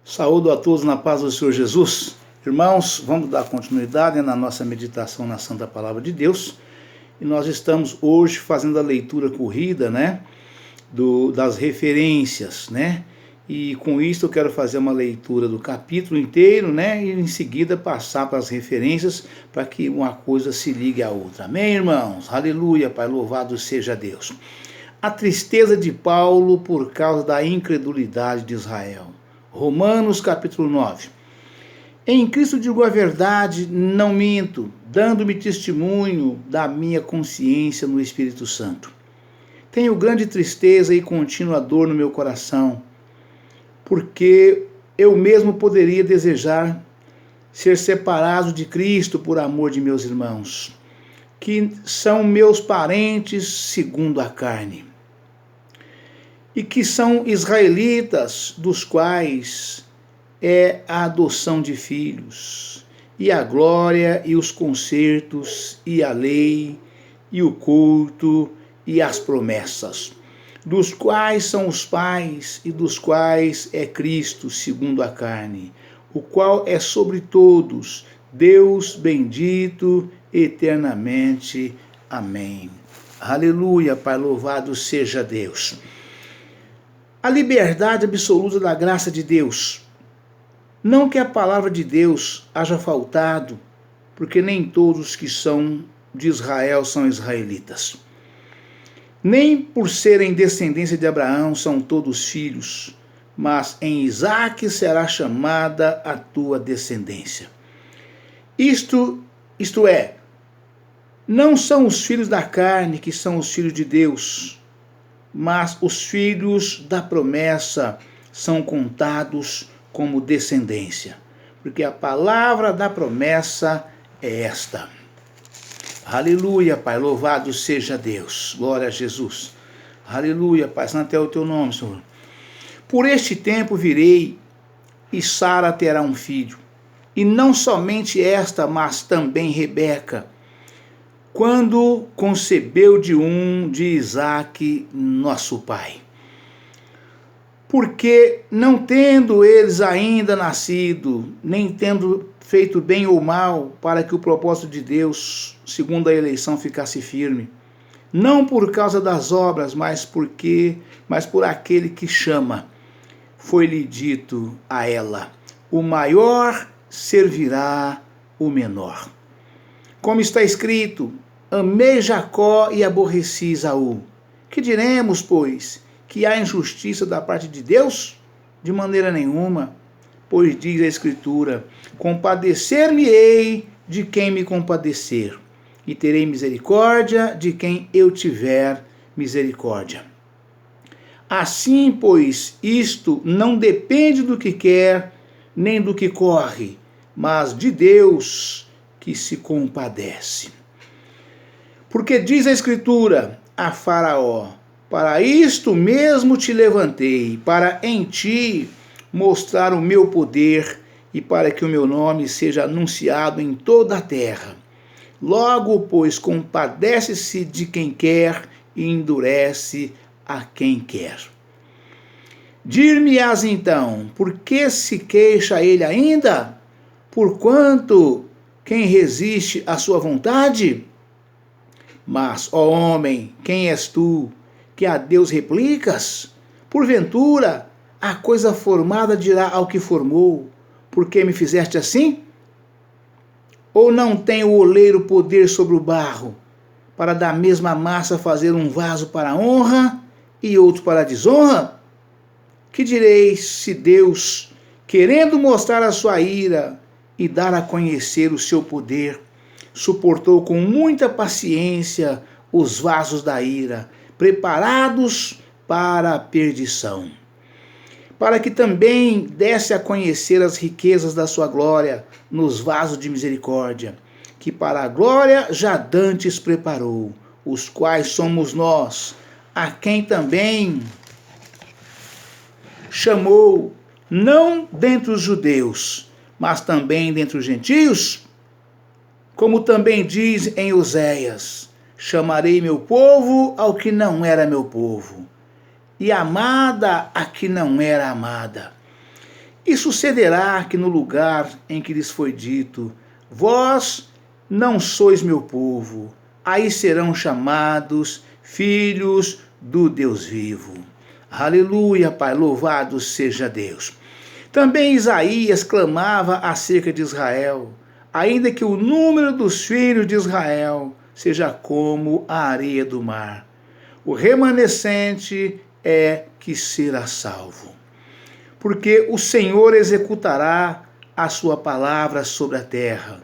Saúdo a todos na paz do Senhor Jesus. Irmãos, vamos dar continuidade na nossa meditação na Santa Palavra de Deus. E nós estamos hoje fazendo a leitura corrida, das referências, E com isso eu quero fazer uma leitura do capítulo inteiro, E em seguida passar para as referências para que uma coisa se ligue à outra. Amém, irmãos? Aleluia, Pai, louvado seja Deus. A tristeza de Paulo por causa da incredulidade de Israel. Romanos capítulo 9. Em Cristo digo a verdade, não minto, dando-me testemunho da minha consciência no Espírito Santo. Tenho grande tristeza e contínua dor no meu coração, porque eu mesmo poderia desejar ser separado de Cristo por amor de meus irmãos, que são meus parentes segundo a carne, e que são israelitas, dos quais é a adoção de filhos, e a glória, e os concertos, e a lei, e o culto, e as promessas, dos quais são os pais, e dos quais é Cristo, segundo a carne, o qual é sobre todos, Deus bendito eternamente. Amém. Aleluia, Pai, louvado seja Deus. A liberdade absoluta da graça de Deus. Não que a palavra de Deus haja faltado, porque nem todos que são de Israel são israelitas. Nem por serem descendência de Abraão são todos filhos, mas em Isaque será chamada a tua descendência. Isto é, não são os filhos da carne que são os filhos de Deus, mas os filhos da promessa são contados como descendência, porque a palavra da promessa é esta. Aleluia, Pai, louvado seja Deus, glória a Jesus. Aleluia, Pai, santo é o teu nome, Senhor. Por este tempo virei, e Sara terá um filho, e não somente esta, mas também Rebeca, quando concebeu de Isaque, nosso pai. Porque não tendo eles ainda nascido, nem tendo feito bem ou mal, para que o propósito de Deus, segundo a eleição, ficasse firme, não por causa das obras, mas por aquele que chama, foi-lhe dito a ela: o maior servirá o menor. Como está escrito: amei Jacó e aborreci Esaú. Que diremos, pois? Que há injustiça da parte de Deus? De maneira nenhuma, pois diz a Escritura: compadecer-me-ei de quem me compadecer, e terei misericórdia de quem eu tiver misericórdia. Assim, pois, isto não depende do que quer, nem do que corre, mas de Deus, que se compadece. Porque diz a Escritura a Faraó: para isto mesmo te levantei, para em ti mostrar o meu poder e para que o meu nome seja anunciado em toda a terra. Logo, pois, compadece-se de quem quer e endurece a quem quer. Dir-me-ás então, por que se queixa ele ainda? Porquanto quem resiste à sua vontade? Mas, ó homem, quem és tu, que a Deus replicas? Porventura, a coisa formada dirá ao que formou: por que me fizeste assim? Ou não tem o oleiro poder sobre o barro, para da mesma massa fazer um vaso para a honra e outro para a desonra? Que direis se Deus, querendo mostrar a sua ira e dar a conhecer o seu poder, suportou com muita paciência os vasos da ira, preparados para a perdição, para que também desse a conhecer as riquezas da sua glória nos vasos de misericórdia, que para a glória já dantes preparou, os quais somos nós, a quem também chamou, não dentre os judeus, mas também dentre os gentios, como também diz em Oséias: chamarei meu povo ao que não era meu povo, e amada a que não era amada. E sucederá que no lugar em que lhes foi dito, vós não sois meu povo, aí serão chamados filhos do Deus vivo. Aleluia, Pai, louvado seja Deus. Também Isaías clamava acerca de Israel, ainda que o número dos filhos de Israel seja como a areia do mar. O remanescente é que será salvo. Porque o Senhor executará a sua palavra sobre a terra,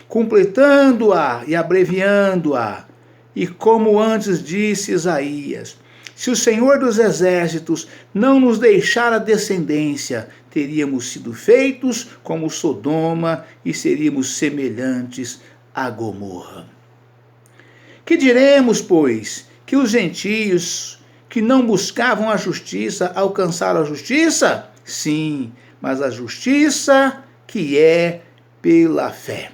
completando-a e abreviando-a. E como antes disse Isaías, se o Senhor dos exércitos não nos deixar a descendência, teríamos sido feitos como Sodoma e seríamos semelhantes a Gomorra. Que diremos, pois, que os gentios que não buscavam a justiça alcançaram a justiça? Sim, mas a justiça que é pela fé.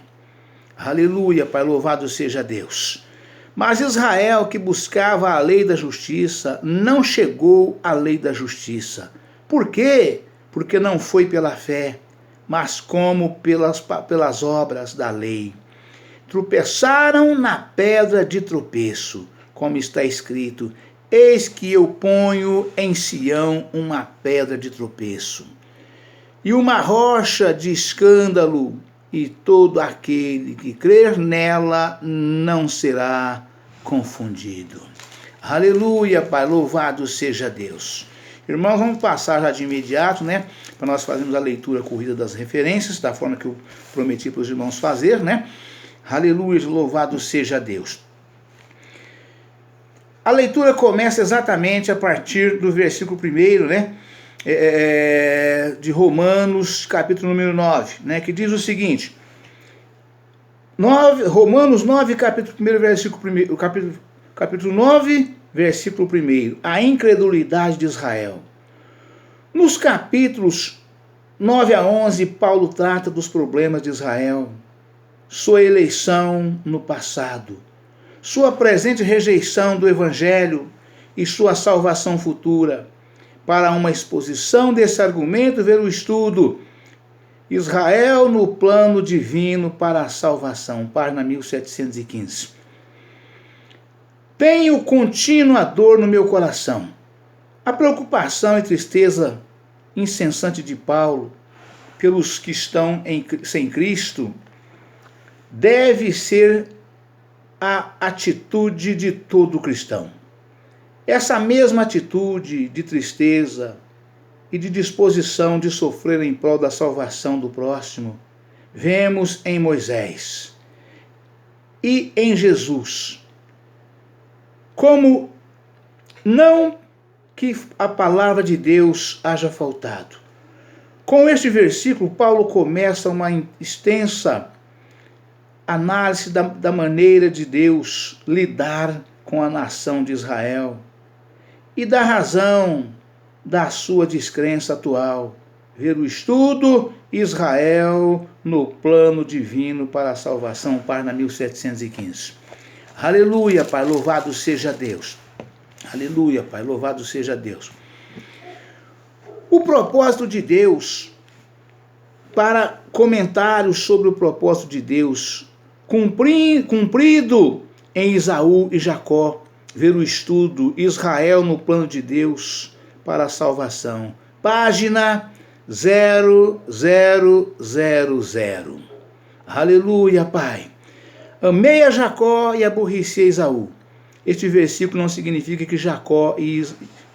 Aleluia, Pai, louvado seja Deus. Mas Israel, que buscava a lei da justiça, não chegou à lei da justiça. Por quê? Porque não foi pela fé, mas como pelas obras da lei. Tropeçaram na pedra de tropeço, como está escrito, eis que eu ponho em Sião uma pedra de tropeço, e uma rocha de escândalo, e todo aquele que crer nela não será confundido. Aleluia, Pai, louvado seja Deus. Irmãos, vamos passar já de imediato, né, para nós fazermos a leitura corrida das referências, da forma que eu prometi para os irmãos fazer, né? Aleluia, louvado seja Deus. A leitura começa exatamente a partir do versículo 1, né? De Romanos, capítulo número 9, né, que diz o seguinte, Romanos 9, capítulo 1, versículo 1, capítulo 9, versículo 1, a incredulidade de Israel. Nos capítulos 9 a 11, Paulo trata dos problemas de Israel, sua eleição no passado, sua presente rejeição do evangelho e sua salvação futura. Para uma exposição desse argumento, ver o estudo Israel no plano divino para a salvação, página 1715. Tenho contínua dor no meu coração. A preocupação e tristeza incessante de Paulo pelos que estão sem Cristo deve ser a atitude de todo cristão. Essa mesma atitude de tristeza e de disposição de sofrer em prol da salvação do próximo, vemos em Moisés e em Jesus. Como não que a palavra de Deus haja faltado. Com este versículo, Paulo começa uma extensa análise da maneira de Deus lidar com a nação de Israel e da razão da sua descrença atual. Ver o estudo Israel no plano divino para a salvação, página 1715. Aleluia, Pai, louvado seja Deus. Aleluia, Pai, louvado seja Deus. O propósito de Deus, para comentários sobre o propósito de Deus, cumprido em Esaú e Jacó, ver o estudo Israel no plano de Deus para a salvação, página 0000. Aleluia, Pai. Amei a Jacó e aborreci a Esaú. Este versículo não significa que Jacó e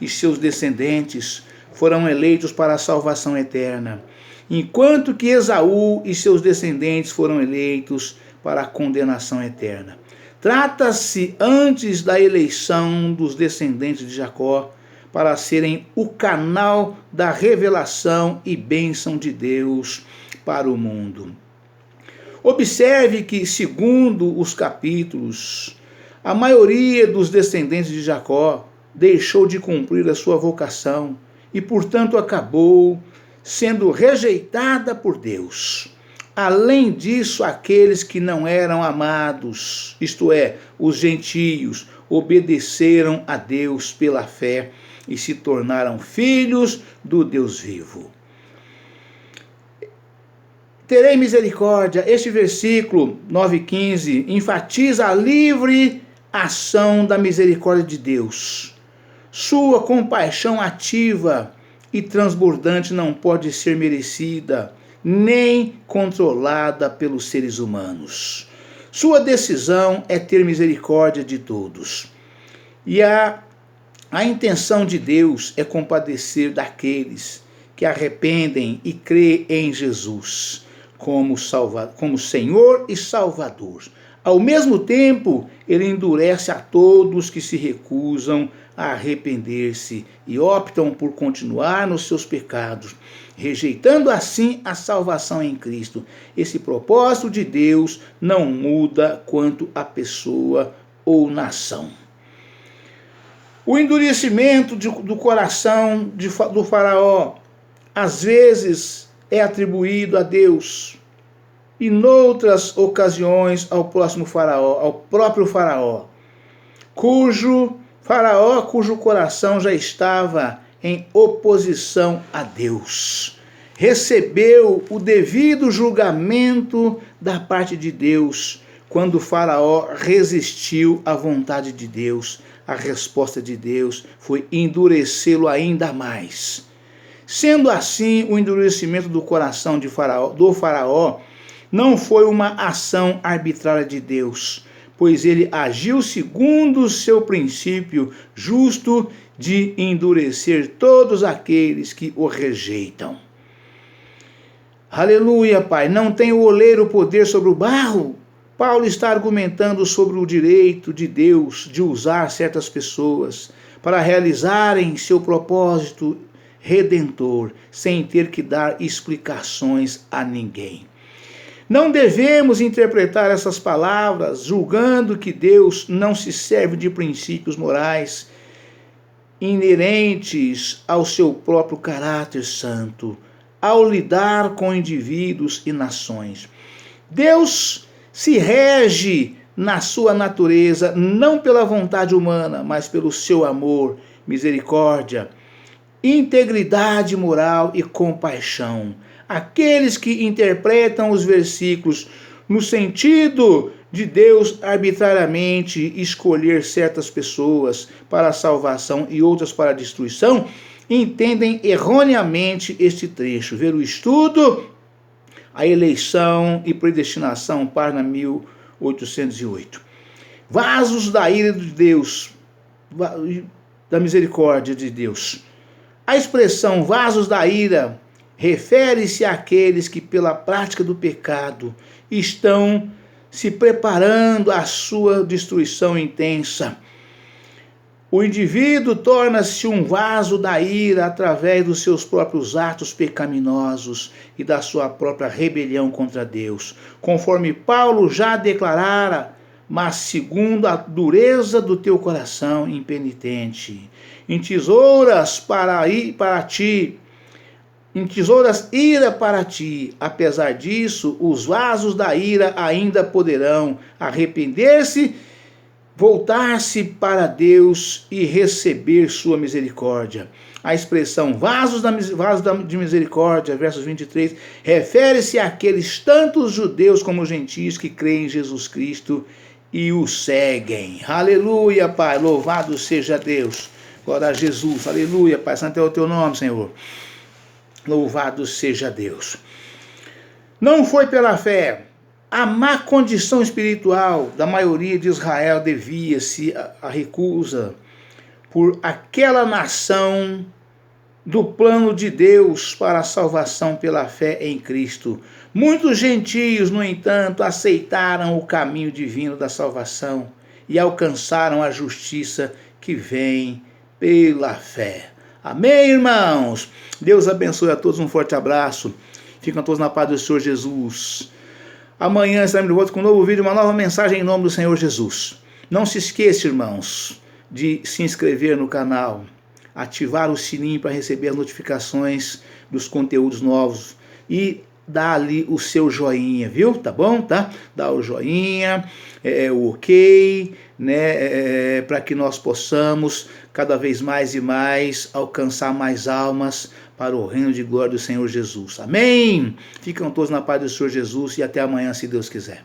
seus descendentes foram eleitos para a salvação eterna, enquanto que Esaú e seus descendentes foram eleitos para a condenação eterna. Trata-se antes da eleição dos descendentes de Jacó para serem o canal da revelação e bênção de Deus para o mundo. Observe que, segundo os capítulos, a maioria dos descendentes de Jacó deixou de cumprir a sua vocação e, portanto, acabou sendo rejeitada por Deus. Além disso, aqueles que não eram amados, isto é, os gentios, obedeceram a Deus pela fé e se tornaram filhos do Deus vivo. terei misericórdia. Este versículo 9:15 enfatiza a livre ação da misericórdia de Deus. Sua compaixão ativa e transbordante não pode ser merecida, nem controlada pelos seres humanos. Sua decisão é ter misericórdia de todos. E a intenção de Deus é compadecer daqueles que arrependem e creem em Jesus como Senhor e Salvador. Ao mesmo tempo, ele endurece a todos que se recusam a arrepender-se e optam por continuar nos seus pecados, rejeitando assim a salvação em Cristo. Esse propósito de Deus não muda quanto à pessoa ou nação. O endurecimento do coração do faraó, às vezes, é atribuído a Deus, e noutras ocasiões ao próprio faraó, cujo coração já estava em oposição a Deus. Recebeu o devido julgamento da parte de Deus quando o faraó resistiu à vontade de Deus. A resposta de Deus foi endurecê-lo ainda mais. Sendo assim, o endurecimento do coração do faraó não foi uma ação arbitrária de Deus, pois ele agiu segundo o seu princípio justo de endurecer todos aqueles que o rejeitam. Aleluia, Pai. Não tem o oleiro poder sobre o barro? Paulo está argumentando sobre o direito de Deus de usar certas pessoas para realizarem seu propósito redentor, sem ter que dar explicações a ninguém. Não devemos interpretar essas palavras julgando que Deus não se serve de princípios morais inerentes ao seu próprio caráter santo, ao lidar com indivíduos e nações. Deus se rege na sua natureza, não pela vontade humana, mas pelo seu amor, misericórdia, integridade moral e compaixão. Aqueles que interpretam os versículos no sentido de Deus arbitrariamente escolher certas pessoas para a salvação e outras para a destruição, entendem erroneamente este trecho. Ver o estudo, a eleição e predestinação, página 1808. Vasos da ira de Deus, da misericórdia de Deus. A expressão vasos da ira refere-se àqueles que, pela prática do pecado, estão se preparando à sua destruição intensa. O indivíduo torna-se um vaso da ira através dos seus próprios atos pecaminosos e da sua própria rebelião contra Deus, conforme Paulo já declarara, mas segundo a dureza do teu coração impenitente. Entesouras ira para ti. Apesar disso, os vasos da ira ainda poderão arrepender-se, voltar-se para Deus e receber sua misericórdia. A expressão vasos de misericórdia, versos 23, refere-se àqueles tanto os judeus como os gentios que creem em Jesus Cristo e o seguem. Aleluia, Pai, louvado seja Deus. Glória a Jesus, aleluia, Pai, santo é o teu nome, Senhor. Louvado seja Deus. Não foi pela fé. A má condição espiritual da maioria de Israel devia-se à recusa por aquela nação do plano de Deus para a salvação pela fé em Cristo. Muitos gentios, no entanto, aceitaram o caminho divino da salvação e alcançaram a justiça que vem pela fé. Amém, irmãos? Deus abençoe a todos, um forte abraço. Ficam todos na paz do Senhor Jesus. Amanhã estaremos de volta com um novo vídeo, uma nova mensagem em nome do Senhor Jesus. Não se esqueça, irmãos, de se inscrever no canal, ativar o sininho para receber as notificações dos conteúdos novos e dar ali o seu joinha, viu? Tá bom? Tá? Dá o joinha, o ok, né? Para que nós possamos cada vez mais e mais alcançar mais almas para o reino de glória do Senhor Jesus. Amém? Ficam todos na paz do Senhor Jesus e até amanhã, se Deus quiser.